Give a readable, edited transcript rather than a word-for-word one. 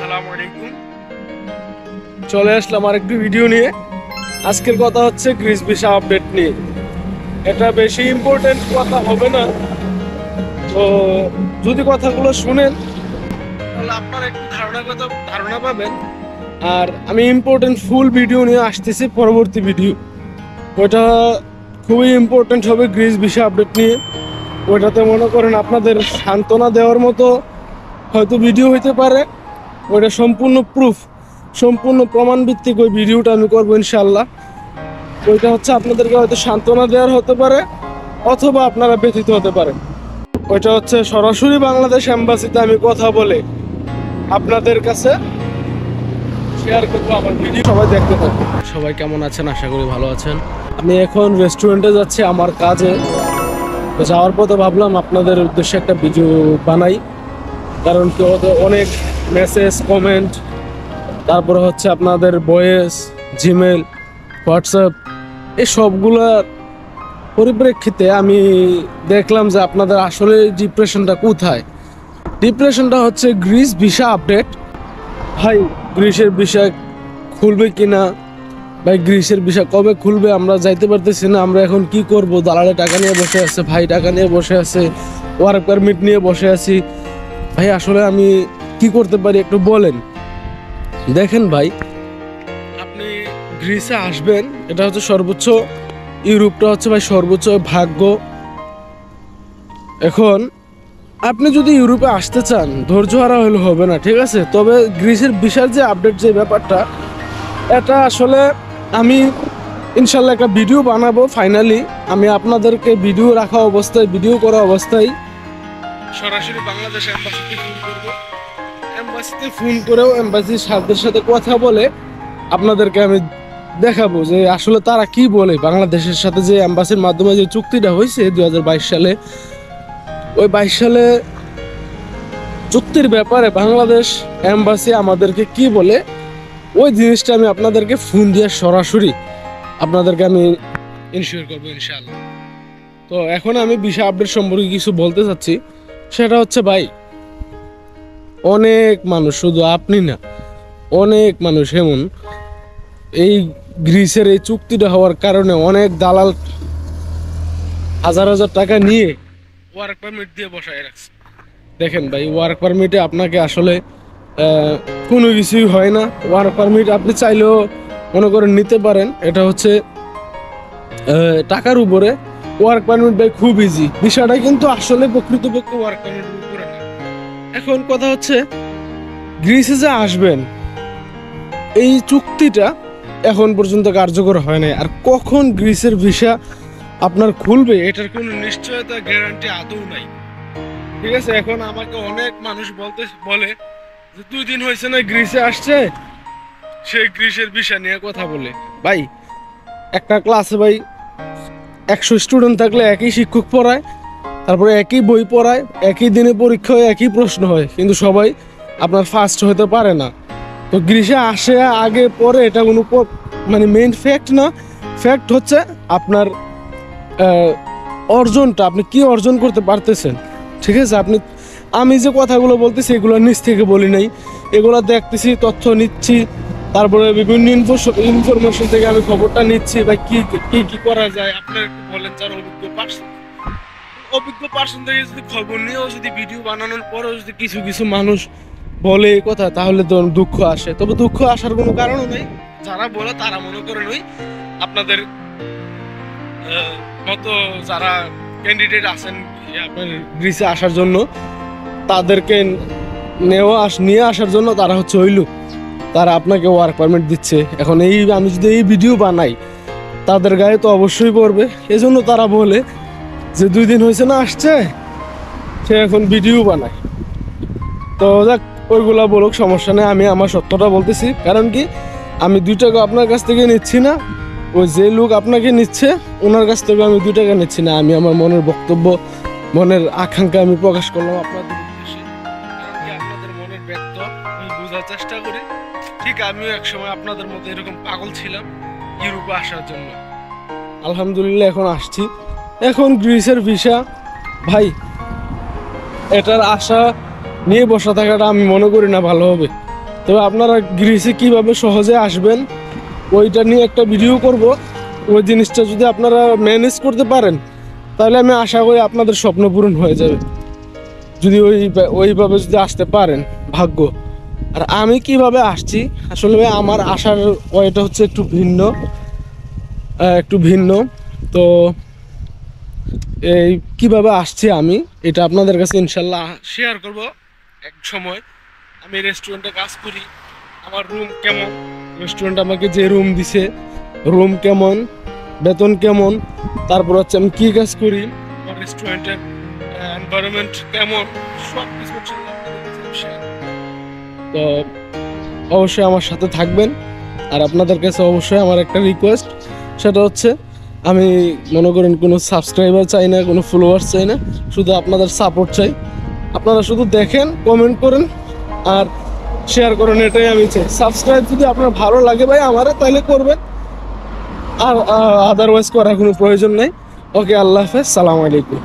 আসসালামু আলাইকুম। চলে আসলাম আরেকটি ভিডিও নিয়ে। আজকের কথা হচ্ছে গ্রিস ভিসা আপডেট নিয়ে। এটা বেশি ইম্পর্টেন্ট কথা হবে না, তো যদি কথাগুলো শুনেন তাহলে আপনারা একটু ধারণা পাবেন। আর আমি ইম্পর্টেন্ট ফুল ভিডিও নিয়ে আসতেছি পরবর্তী ভিডিও। ওইটা খুবই ইম্পর্টেন্ট হবে গ্রিস ভিসা আপডেট নিয়ে। ওইটাতে মনে করেন আপনাদের সান্ত্বনা দেওয়ার মতো হয়তো ভিডিও হইতে পারে। ওইটা সম্পূর্ণ প্রুফ, সম্পূর্ণ প্রমাণ ভিত্তিক ওই ভিডিওটা আমি করবো ইনশাল্লাহ। ওইটা হচ্ছে আপনাদেরকে হয়তো সান্ত্বনা দেওয়ার হতে পারে, অথবা আপনারা ব্যথিত হতে পারেন। ওইটা হচ্ছে সরাসরি বাংলাদেশ এম্বাসিতে আমি কথা বলে আপনাদের কাছে শেয়ার করবো আমার ভিডিও। সবাই দেখতে থাকুন। সবাই কেমন আছেন? আশা করি ভালো আছেন। আমি এখন রেস্টুরেন্টে যাচ্ছি আমার কাজে। যাওয়ার পথে ভাবলাম আপনাদের উদ্দেশ্যে একটা ভিডিও বানাই, কারণ কি অনেক মেসেজ, কমেন্ট, তারপরে হচ্ছে আপনাদের ভয়েস, জিমেল, হোয়াটসঅ্যাপ, এই সবগুলোর পরিপ্রেক্ষিতে আমি দেখলাম যে আপনাদের আসলে ডিপ্রেশনটা কোথায়। ডিপ্রেশনটা হচ্ছে গ্রিস ভিসা আপডেট। ভাই, গ্রিসের ভিসা খুলবে কিনা, ভাই গ্রিসের ভিসা কবে খুলবে, আমরা যাইতে পারতেছি না। আমরা এখন কি করব? দালালে টাকা নিয়ে বসে আছে, ভাই টাকা নিয়ে বসে আছে, ওয়ার্ক পারমিট নিয়ে বসে আছি। ভাই আসলে আমি কি করতে পারি একটু বলেন। দেখেন ভাই, আপনি গ্রিসে আসবেন, এটা হচ্ছে সর্বোচ্চ, ইউরোপটা হচ্ছে ভাই সর্বোচ্চ ভাগ্য। এখন আপনি যদি ইউরোপে আসতে চান, ধৈর্য হারা হলে হবে না, ঠিক আছে? তবে গ্রিসের ভিসার যে আপডেট, যে ব্যাপারটা, এটা আসলে আমি ইনশাল্লাহ একটা ভিডিও বানাবো। ফাইনালি আমি আপনাদেরকে ভিডিও রাখা অবস্থায়, ভিডিও করা অবস্থায় সরাসরি বাংলাদেশ এম্বাসিতে ফোন করবো। এম্বাসিতে ফোন করেও এম্বাসির সাথের সাথে কথা বলে আপনাদেরকে আমি দেখাবো যে আসলে তারা কি বলে। বাংলাদেশের সাথে যে এম্বাসির মাধ্যমে যে চুক্তিটা হয়েছে 2022 সালে, ওই 22 সালে চুক্তির ব্যাপারে বাংলাদেশ এম্বাসি আমাদেরকে কি বলে, ওই জিনিসটা আমি আপনাদেরকে ফোন দিয়ে সরাসরি আপনাদেরকে আমি ইনশিওর করবো ইনশাআল্লাহ। তো এখন আমি ভিসা আপডেট সম্পর্কে কিছু বলতে চাচ্ছি। সেটা হচ্ছে ভাই, অনেক মানুষ, শুধু আপনি না, অনেক মানুষ এমন এই গ্রিসের এই চুক্তিটা হওয়ার কারণে অনেক দালাল হাজার হাজার টাকা নিয়ে ওয়ার্ক পারমিট দিয়ে বসায় রাখছে। দেখেন ভাই, ওয়ার্ক পারমিটে আপনাকে আসলে কোনো কিছুই হয় না। ওয়ার্ক পারমিট আপনি চাইলেও মনে করেন নিতে পারেন, এটা হচ্ছে টাকার উপরে। ওয়ার্ক পারমিট ভাই খুব ইজি, বিষয়টা কিন্তু আসলে প্রকৃতপক্ষে ওয়ার্ক পারমিটের উপরে না। এখন কথা হচ্ছে, গ্রিসে যে আসবেন, এই চুক্তিটা এখন পর্যন্ত কার্যকর হয় নাই। আর কখন গ্রিসের ভিসা আপনার খুলবে এটার কোনো নিশ্চয়তা, গ্যারান্টি আদৌ নাই, ঠিক আছে? এখন আমাকে অনেক মানুষ বলে যে 2 দিন হয়েছে না গ্রিসে আসছে, সে গ্রিসের ভিসা নিয়ে কথা বলে। ভাই, একটা ক্লাসে ভাই 100 স্টুডেন্ট থাকলে একই শিক্ষক পড়ায়, তারপরে একই বই পড়ায়, একই দিনে পরীক্ষা হয়, একই প্রশ্ন হয়, কিন্তু সবাই আপনার ফার্স্ট হতে পারে না। তো গ্রিসে আসে আগে পরে এটা কোনো মানে মেইন ফ্যাক্ট না। ফ্যাক্ট হচ্ছে আপনার অর্জনটা, আপনি কি অর্জন করতে পারতেছেন, ঠিক আছে? আমি যে কথাগুলো বলতেছি এগুলো নিচ থেকে বলি নাই, এগুলো দেখতেছি, তথ্য নিচ্ছি, তারপরে বিভিন্ন ইনফরমেশন থেকে আমি খবরটা নিচ্ছি। ভাই কি কি কি করা যায় আপনারা একটু বলেন। যারা অভিজ্ঞ পার্সন থেকে যদি খবর নিয়েও যদি ভিডিও বানানোর পরেও যদি কিছু কিছু মানুষ বলে এই কথা, তাহলে তো দুঃখ আসে। তবে দুঃখ আসার কোনো কারণও নেই। যারা বলে তারা মনে করেন ওই আপনাদের মতো যারা ক্যান্ডিডেট আছেন আপনার গ্রিসে আসার জন্য, তাদেরকে নিয়ে আসার জন্য তারা হচ্ছে ওই লোক, তারা আপনাকে ওয়ার্ক পারমিট দিচ্ছে। এখন আমি যদি এই ভিডিও বানাই, তাদের গায়ে তো অবশ্যই পড়বে। এজন্য তারা বলে যে 2 দিন হয়েছে না আসছে, সে এখন ভিডিও বানায়। তো যাক, ওইগুলা বলুক, সমস্যা নেই। আমি আমার সত্যটা বলতেছি, কারণ কি আমি 2 টাকা আপনার কাছ থেকে নিচ্ছি না। ওই যে লোক আপনাকে নিচ্ছে ওনার কাছ থেকে আমি 2 টাকা নিচ্ছি না। আমি আমার মনের বক্তব্য, মনের আকাঙ্ক্ষা আমি প্রকাশ করলাম আপনাদের উদ্দেশ্যে। আপনাদের মনের ব্যক্ত আমি বোঝার চেষ্টা করি। ঠিক আমিও একসময় আপনাদের মধ্যে এরকম পাগল ছিলাম ইউরোপে আসার জন্য। আলহামদুলিল্লাহ এখন আসছি। এখন গ্রিসের ভিসা ভাই, এটার আশা নিয়ে বসা থাকাটা আমি মনে করি না ভালো হবে। তবে আপনারা গ্রিসে কিভাবে সহজে আসবেন ওইটা নিয়ে একটা ভিডিও করব। ওই জিনিসটা যদি আপনারা ম্যানেজ করতে পারেন তাহলে আমি আশা করি আপনাদের স্বপ্ন পূরণ হয়ে যাবে, যদি ওইভাবে যদি আসতে পারেন ভাগ্য। আর আমি কিভাবে আসছি, আসলে ভাই আমার আসার ওয়েটা হচ্ছে একটু ভিন্ন। তো এই কিভাবে আসছি আমি এটা আপনাদের কাছে ইনশাল্লাহ শেয়ার করব এক সময়। আমি রেস্টুরেন্টে কাজ করি, আমার রুম কেমন, রেস্টুরেন্ট আমাকে যে রুম দিছে রুম কেমন, বেতন কেমন, তারপর হচ্ছে আমি কী কাজ করি, আমার রেস্টুরেন্টের এনভায়রনমেন্ট কেমন, সব কিছু শেয়ার। তো অবশ্যই আমার সাথে থাকবেন। আর আপনাদের কাছে অবশ্যই আমার একটা রিকোয়েস্ট, সেটা হচ্ছে আমি মনে করেন কোনো সাবস্ক্রাইবার চাই না, কোনো ফলোয়ার্স চাই না, শুধু আপনাদের সাপোর্ট চাই। আপনারা শুধু দেখেন, কমেন্ট করেন আর শেয়ার করেন, এটাই আমি চাই। সাবস্ক্রাইব যদি আপনার ভালো লাগে ভাই আমারে তাহলে করবেন, আর আদারওয়াইজ করার কোনো প্রয়োজন নেই। ওকে, আল্লাহ হাফেজ, সালাম আলাইকুম।